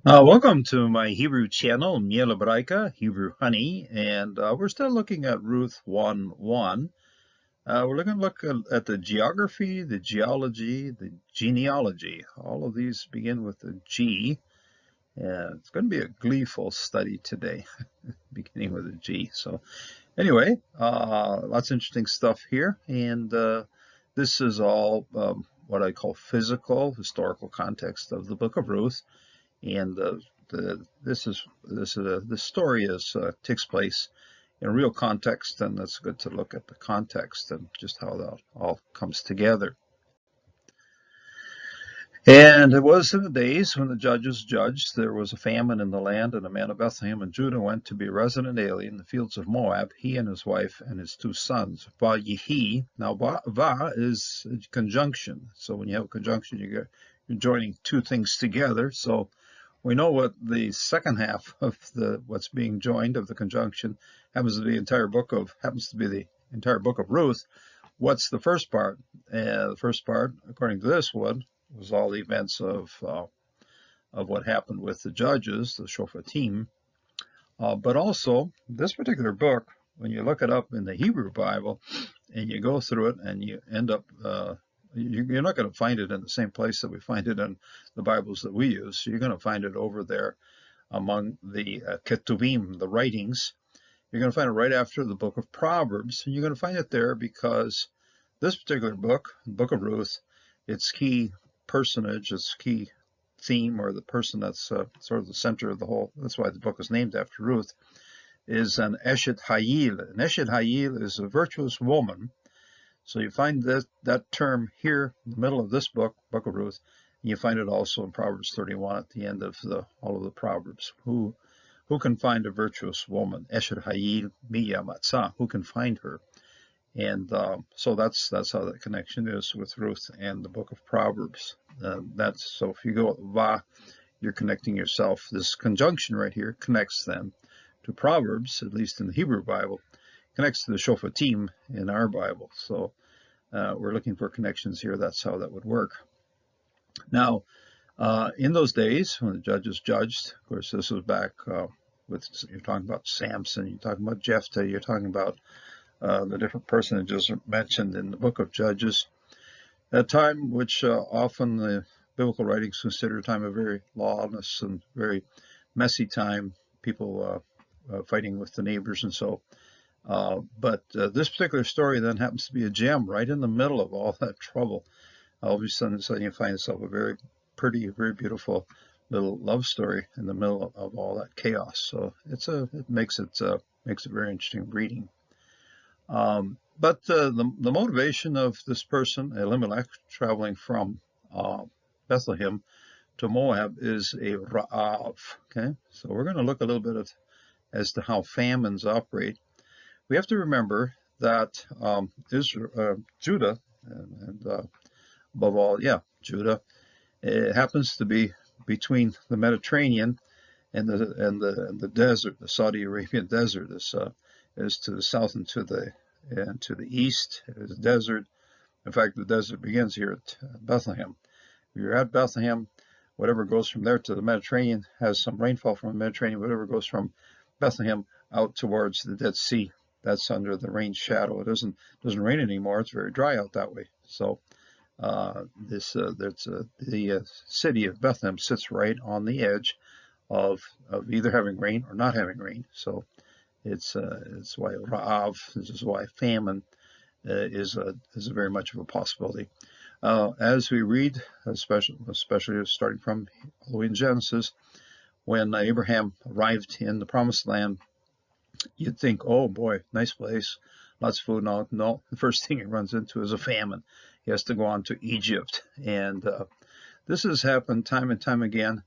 Welcome to my Hebrew channel, Miel hebraica, Hebrew honey, and we're still looking at Ruth 1:1. We're going to look at the geography, the geology, the genealogy. All of these begin with a G. It's going to be a gleeful study today, beginning with a G. So anyway, lots of interesting stuff here, and this is all what I call physical, historical context of the book of Ruth. And this story takes place in a real context, and it's good to look at the context and just how that all comes together. And it was in the days when the judges judged, there was a famine in the land, and a man of Bethlehem and Judah went to be a resident alien in the fields of Moab, he and his wife and his two sons. Va-yehi. Now, va is a conjunction. So when you have a conjunction, you're joining two things together. So we know what the second half of what's being joined of the conjunction happens to be the entire book of Ruth. What's the first part? The first part, according to this one, was all the events of what happened with the judges, the Shophatim. But also, this particular book, when you look it up in the Hebrew Bible and you go through it and you end up, you're not going to find it in the same place that we find it in the Bibles that we use. So you're going to find it over there among the Ketuvim, the writings. You're going to find it right after the book of Proverbs. And you're going to find it there because this particular book, the book of Ruth, its key personage, its key theme, or the person that's sort of the center of the whole, that's why the book is named after Ruth, is an Eshet Hayil. An Eshet Hayil is a virtuous woman. So you find that term here in the middle of this book, Book of Ruth, and you find it also in Proverbs 31 at the end of all of the Proverbs. Who can find a virtuous woman? Eshet Hayil miya matzah. Who can find her? And so that's how that connection is with Ruth and the book of Proverbs. So if you go va, you're connecting yourself. This conjunction right here connects then to Proverbs, at least in the Hebrew Bible, connects to the Shophatim in our Bible. So we're looking for connections here. That's how that would work. Now, in those days when the judges judged, of course, this was back you're talking about Samson, you're talking about Jephthah, you're talking about the different personages mentioned in the book of Judges, a time which often the biblical writings consider a time of very lawless and very messy time, people fighting with the neighbors and so. But this particular story then happens to be a gem right in the middle of all that trouble. All of a sudden you find yourself a very pretty, very beautiful little love story in the middle of all that chaos. So it makes it very interesting reading. But the motivation of this person, Elimelech, traveling from Bethlehem to Moab is a ra'av. Okay, so we're going to look a little bit as to how famines operate. We have to remember that Judah, and above all, Judah, it happens to be between the Mediterranean and the desert, the Saudi Arabian desert. This is to the south and to the east. It is a desert. In fact, the desert begins here at Bethlehem. If you're at Bethlehem, whatever goes from there to the Mediterranean has some rainfall from the Mediterranean. Whatever goes from Bethlehem out towards the Dead Sea, that's under the rain shadow. It doesn't rain anymore. It's very dry out that way. So the city of Bethlehem sits right on the edge of either having rain or not having rain. So it's why Ra'av, this is why famine is very much of a possibility. As we read, especially starting from all the way in Genesis, when Abraham arrived in the Promised Land, you'd think, oh boy, nice place, lots of food. No, the first thing he runs into is a famine. He has to go on to Egypt, and this has happened time and time again.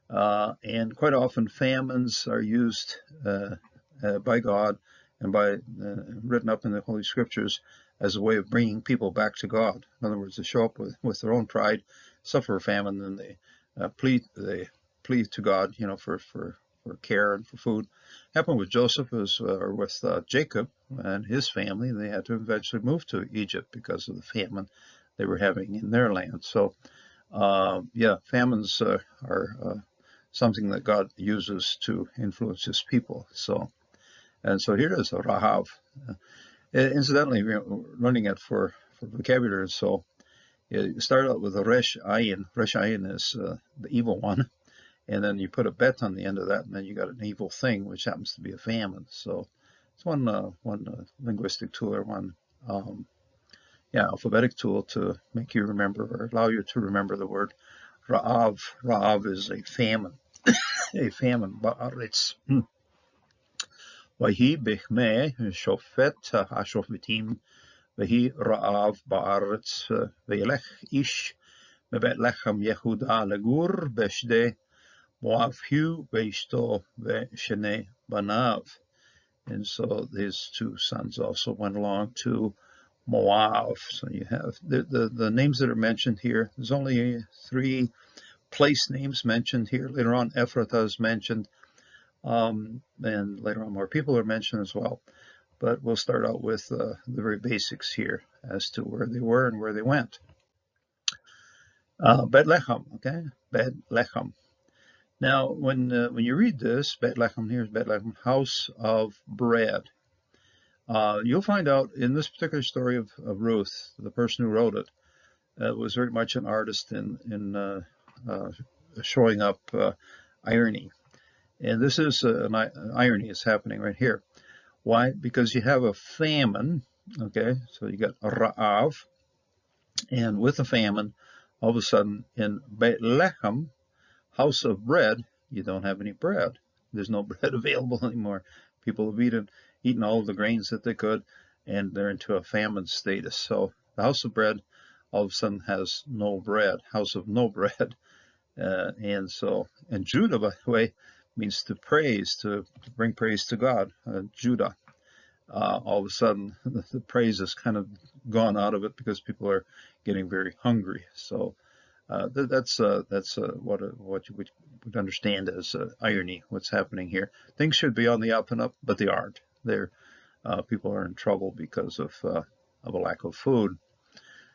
And quite often famines are used by God and by written up in the Holy Scriptures as a way of bringing people back to God. In other words, they show up with their own pride, suffer a famine, and they plead to God, for care and for food. Happened with Joseph or with Jacob and his family. They had to eventually move to Egypt because of the famine they were having in their land. So, famines are something that God uses to influence his people. So here it is, Rahav. Incidentally, running it for vocabulary. So you start out with a Resh Ayin. Resh Ayin is the evil one. And then you put a bet on the end of that, and then you got an evil thing, which happens to be a famine. So it's one linguistic tool, or one alphabetic tool to make you remember, or allow you to remember the word Ra'av. Ra'av is a famine, a famine. Ba'aretz. Wahi bichmei shofet hashofetim wahi Ra'av ba'aretz ve'elech ish mebet lechem Yehuda legur beshde Moav Hu ve'ishto ve'shenei banav. And so his two sons also went along to Moab. So you have the names that are mentioned here. There's only 3 place names mentioned here. Later on, Ephrathah is mentioned, and later on more people are mentioned as well. But we'll start out with the very basics here as to where they were and where they went. Bethlehem, okay, Bethlehem. Now, when you read this, Bethlehem, here's Bethlehem, house of bread. You'll find out in this particular story of Ruth, the person who wrote it was very much an artist in showing up irony. And this is an irony is happening right here. Why? Because you have a famine, okay? So you got Ra'av, and with the famine, all of a sudden in Bethlehem, house of bread, you don't have any bread. There's no bread available anymore. People have eaten all of the grains that they could, and they're into a famine status. So the house of bread all of a sudden has no bread, house of no bread. And Judah, by the way, means to praise, to bring praise to God. Judah. All of a sudden, the praise has kind of gone out of it because people are getting very hungry. So that's what you would understand as irony. What's happening here? Things should be on the up and up, but they aren't. People are in trouble because of a lack of food.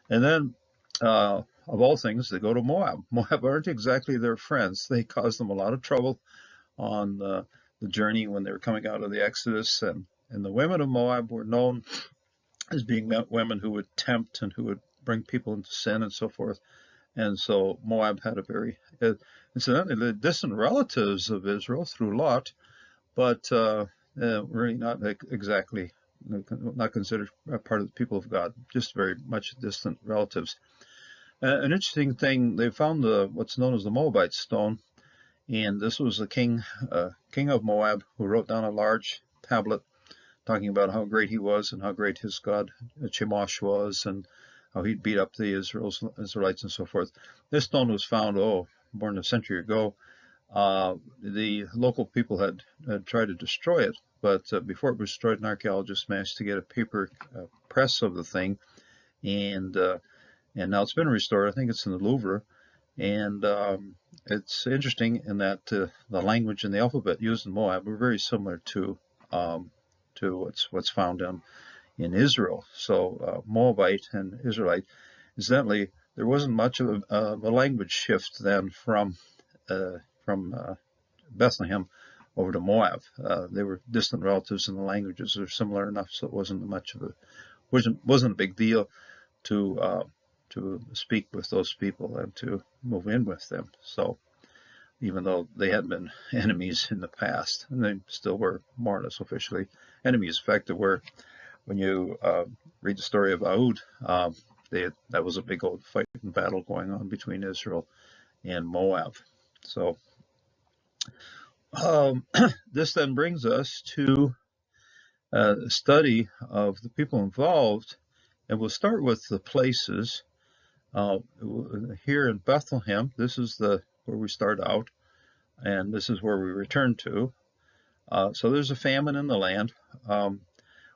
And then, of all things, they go to Moab. Moab aren't exactly their friends. They caused them a lot of trouble on the journey when they were coming out of the Exodus. And the women of Moab were known as being women who would tempt and who would bring people into sin and so forth. And so Moab had a very, incidentally, the distant relatives of Israel through Lot, but really not exactly, not considered a part of the people of God, just very much distant relatives. An interesting thing, they found what's known as the Moabite stone, and this was the king of Moab who wrote down a large tablet talking about how great he was and how great his god Chemosh was, and how he'd beat up the Israelites and so forth. This stone was found, more than a century ago. The local people had tried to destroy it, but before it was destroyed, an archaeologist managed to get a paper press of the thing, and now it's been restored. I think it's in the Louvre, and it's interesting in that the language and the alphabet used in Moab were very similar to what's found in Israel. So Moabite and Israelite. Incidentally, there wasn't much of a language shift then from Bethlehem over to Moab. They were distant relatives, and the languages are similar enough, so it wasn't much of wasn't a big deal to speak with those people and to move in with them. So even though they had been enemies in the past, and they still were more or less officially enemies. In fact, when you read the story of Ahud, that was a big old fight and battle going on between Israel and Moab. So this then brings us to the study of the people involved, and we'll start with the places. Here in Bethlehem, this is where we start out, and this is where we return to. So there's a famine in the land.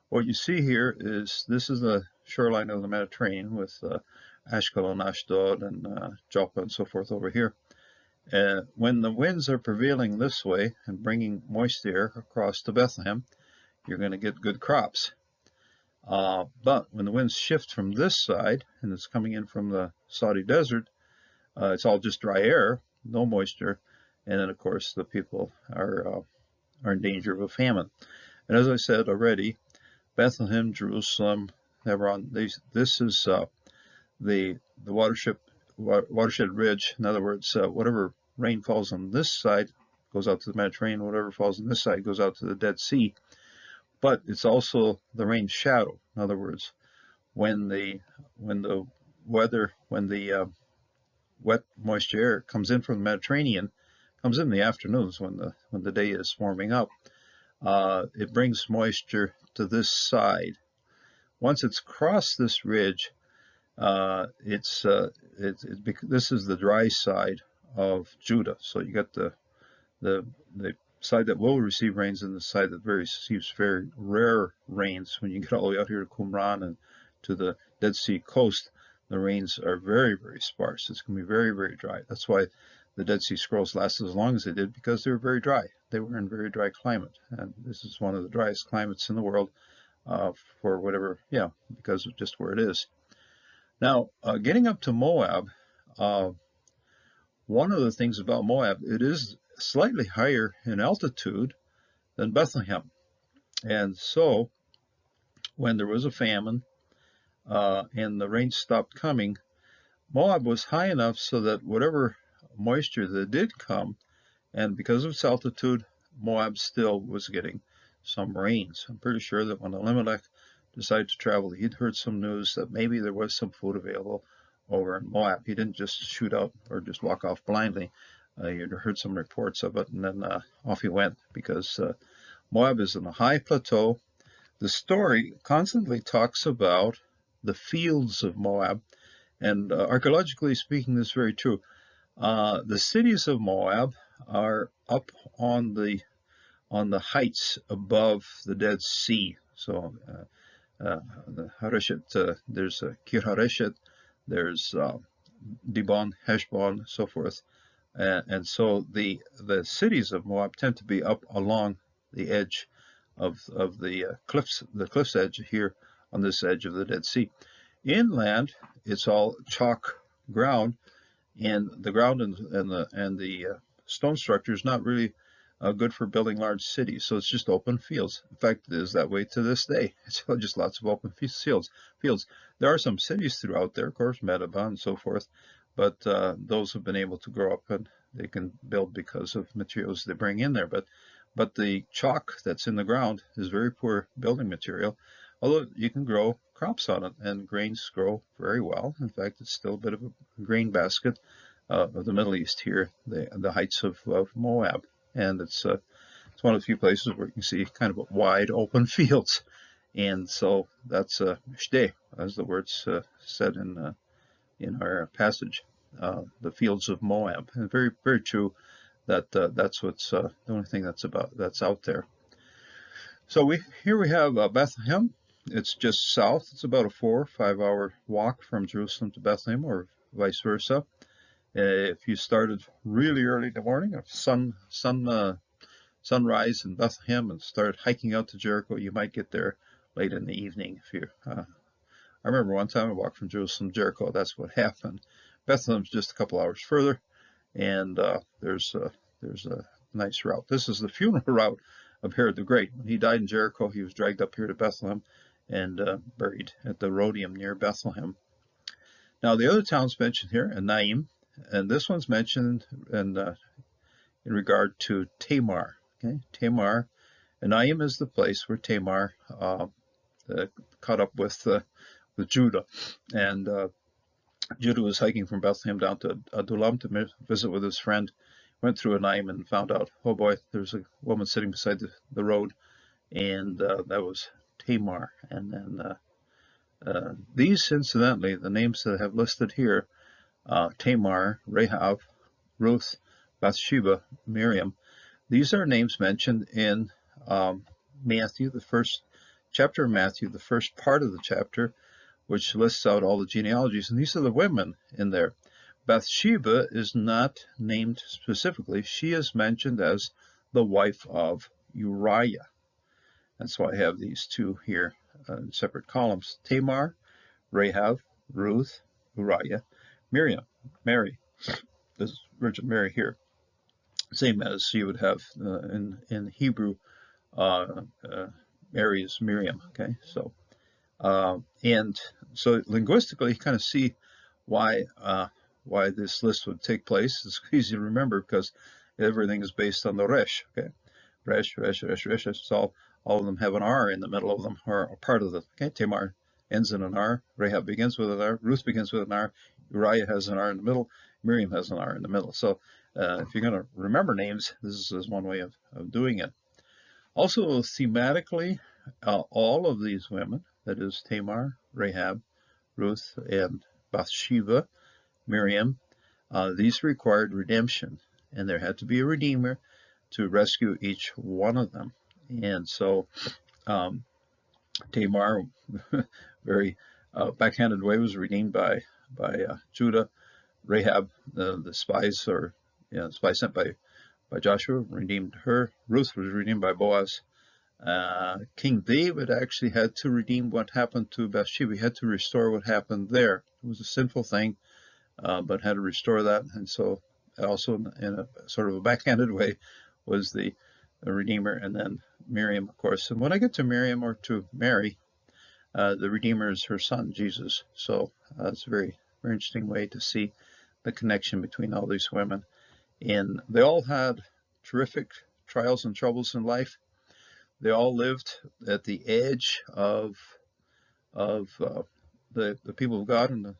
What you see here is this is the shoreline of the Mediterranean with Ashkelon, Ashdod, and Joppa and so forth over here. When the winds are prevailing this way and bringing moist air across to Bethlehem, you're going to get good crops. But when the winds shift from this side and it's coming in from the Saudi desert, it's all just dry air, no moisture, and then of course the people are in danger of a famine. And as I said already, Bethlehem, Jerusalem, Hebron. This is the watershed ridge. In other words, whatever rain falls on this side goes out to the Mediterranean. Whatever falls on this side goes out to the Dead Sea. But it's also the rain shadow. In other words, when the wet moisture air comes in from the Mediterranean, comes in the afternoons when the day is warming up. It brings moisture to this side. Once it's crossed this ridge, this is the dry side of Judah. So you got the side that will receive rains and the side that receives very rare rains. When you get all the way out here to Qumran and to the Dead Sea coast, the rains are very, very sparse. It's going to be very, very dry. That's why the Dead Sea Scrolls lasted as long as they did, because they were very dry. They were in very dry climate, and this is one of the driest climates in the world for whatever, because of just where it is. Now, getting up to Moab, one of the things about Moab, it is slightly higher in altitude than Bethlehem. And so when there was a famine and the rain stopped coming, Moab was high enough so that whatever moisture that did come, and because of its altitude, Moab still was getting some rains. I'm pretty sure that when Elimelech decided to travel, he'd heard some news that maybe there was some food available over in Moab. He didn't just shoot out or just walk off blindly. He'd heard some reports of it, and then off he went, because Moab is in a high plateau. The story constantly talks about the fields of Moab, and archaeologically speaking, this is very true. The cities of Moab are up on the heights above the Dead Sea. So the Hareshet, there's Kir Hareshet, there's Dibon, Heshbon, so forth, and so the cities of Moab tend to be up along the edge of the cliff's edge here on this edge of the Dead Sea. Inland, it's all chalk ground, and the ground and the stone structure is not really good for building large cities. So it's just open fields. In fact, it is that way to this day. It's just lots of open fields. There are some cities throughout there, of course, Medaba and so forth, but those have been able to grow up and they can build because of materials they bring in there. But the chalk that's in the ground is very poor building material, although you can grow crops on it, and grains grow very well. In fact, it's still a bit of a grain basket of the Middle East here, the heights of Moab. And it's one of the few places where you can see kind of wide open fields. And so that's shteh, as the words said in our passage, the fields of Moab. And very, very true that that's what's the only thing that's out there. So here we have Bethlehem. It's just south. It's about a 4 or 5 hour walk from Jerusalem to Bethlehem, or vice versa. If you started really early in the morning, sunrise in Bethlehem, and started hiking out to Jericho, you might get there late in the evening. I remember one time I walked from Jerusalem to Jericho. That's what happened. Bethlehem's just a couple hours further, and there's a nice route. This is the funeral route of Herod the Great. When he died in Jericho, he was dragged up here to Bethlehem and buried at the Rodium near Bethlehem. Now, the other towns mentioned here, Naim, and this one's mentioned in regard to Tamar. Okay, Tamar, and Naim is the place where Tamar caught up with Judah, and Judah was hiking from Bethlehem down to Adullam to visit with his friend. Went through Naim and found out, oh boy, there's a woman sitting beside the road, and that was Tamar. And then these, incidentally, the names that I have listed here, Tamar, Rahab, Ruth, Bathsheba, Miriam, these are names mentioned in Matthew, the first chapter of Matthew, the first part of the chapter, which lists out all the genealogies, and these are the women in there. Bathsheba is not named specifically. She is mentioned as the wife of Uriah. That's why I have these two here in separate columns. Tamar, Rahab, Ruth, Uriah, Miriam, Mary. This is Virgin Mary here. same as you would have in Hebrew. Mary is Miriam. Okay, so and so linguistically, you kind of see why this list would take place. It's easy to remember because everything is based on the resh. Okay, resh, resh, resh, resh. So all of them have an R in the middle of them, or a part of the. Okay, Tamar ends in an R. Rahab begins with an R. Ruth begins with an R. Uriah has an R in the middle. Miriam has an R in the middle. So if you're going to remember names, this is one way of doing it. Also, thematically, all of these women, that is Tamar, Rahab, Ruth, and Bathsheba, Miriam, these required redemption, and there had to be a redeemer to rescue each one of them. And so Tamar, very backhanded way, was redeemed by Judah. Rahab, the spies, or spies sent by Joshua, redeemed her. Ruth was redeemed by Boaz. King David actually had to redeem what happened to Bathsheba. He had to restore what happened there. It was a sinful thing, but had to restore that. And so also in a sort of a backhanded way was the Redeemer, and then Miriam, of course. And when I get to Miriam, or to Mary, the Redeemer is her son, Jesus. So it's a very, very interesting way to see the connection between all these women. And they all had terrific trials and troubles in life. They all lived at the edge of the people of God and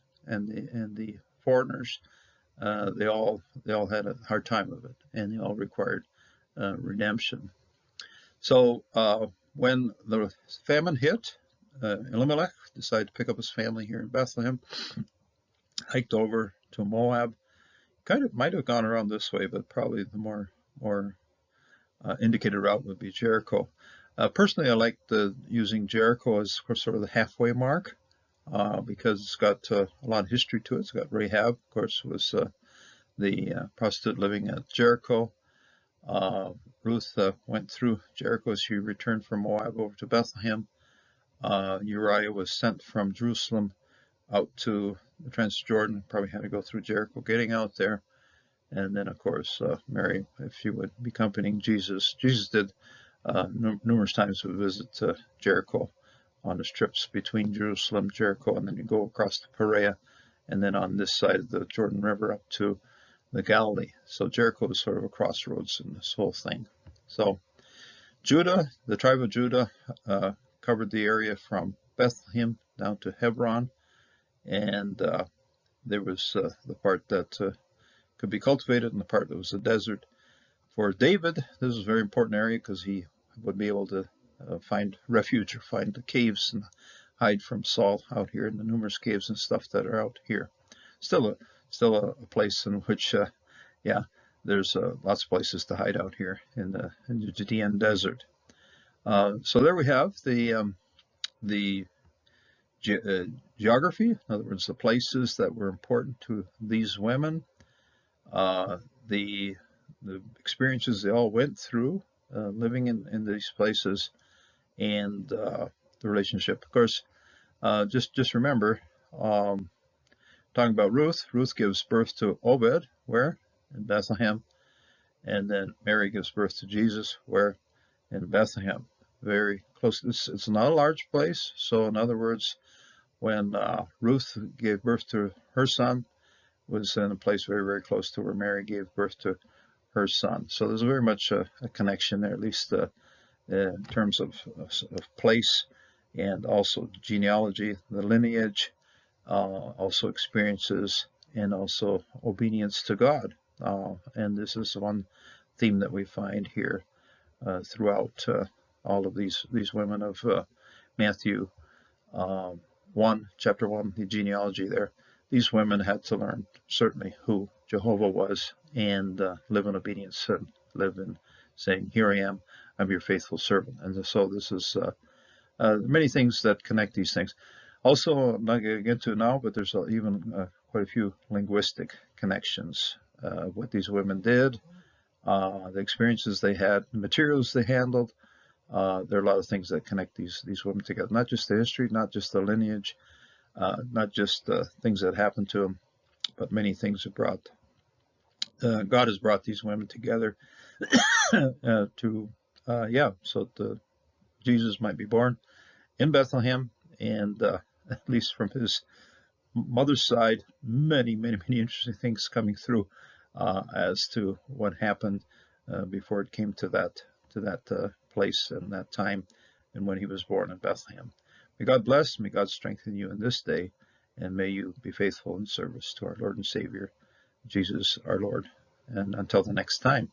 the foreigners. They all had a hard time of it, and they all required redemption. So when the famine hit, Elimelech decided to pick up his family here in Bethlehem, hiked over to Moab. Kind of might have gone around this way, but probably the more indicated route would be Jericho. Personally, I like using Jericho as sort of the halfway mark because it's got a lot of history to it. It's got Rahab, of course, was the prostitute living at Jericho. Ruth went through Jericho as she returned from Moab over to Bethlehem. Uriah was sent from Jerusalem out to the Transjordan, probably had to go through Jericho getting out there. And then, of course, Mary, if she would be accompanying Jesus. Jesus did numerous times would visit Jericho on his trips between Jerusalem, Jericho, and then you go across to Perea, and then on this side of the Jordan River up to the Galilee. So Jericho is sort of a crossroads in this whole thing. So Judah, the tribe of Judah, covered the area from Bethlehem down to Hebron, and there was the part that could be cultivated and the part that was a desert. For David, this is a very important area because he would be able to find refuge or find the caves and hide from Saul out here in the numerous caves and stuff that are out here. Still a place in which, there's lots of places to hide out here in the Judean desert. So there we have the geography, in other words, the places that were important to these women, the experiences they all went through living in these places, and the relationship. Of course, just remember, talking about Ruth. Ruth gives birth to Obed, where? In Bethlehem. And then Mary gives birth to Jesus, where? In Bethlehem. Very close. It's not a large place. So in other words, when Ruth gave birth to her son, was in a place very, very close to where Mary gave birth to her son. So there's very much a connection there, at least in terms of place, and also genealogy, the lineage, also experiences, and also obedience to God. And this is one theme that we find here throughout all of these women of Matthew 1, chapter 1, the genealogy there. These women had to learn certainly who Jehovah was and live in obedience and live in saying, "Here I am, I'm your faithful servant." And so this is many things that connect these things. Also, I'm not going to get to it now, but there's even quite a few linguistic connections. What these women did, the experiences they had, the materials they handled. There are a lot of things that connect these women together. Not just the history, not just the lineage, not just things that happened to them, but many things that brought God has brought these women together so that Jesus might be born in Bethlehem, and at least from his mother's side, many, many, many interesting things coming through as to what happened before it came to that place and that time, and when he was born in Bethlehem. May God bless, may God strengthen you in this day, and may you be faithful in service to our Lord and Savior, Jesus our Lord. And until the next time.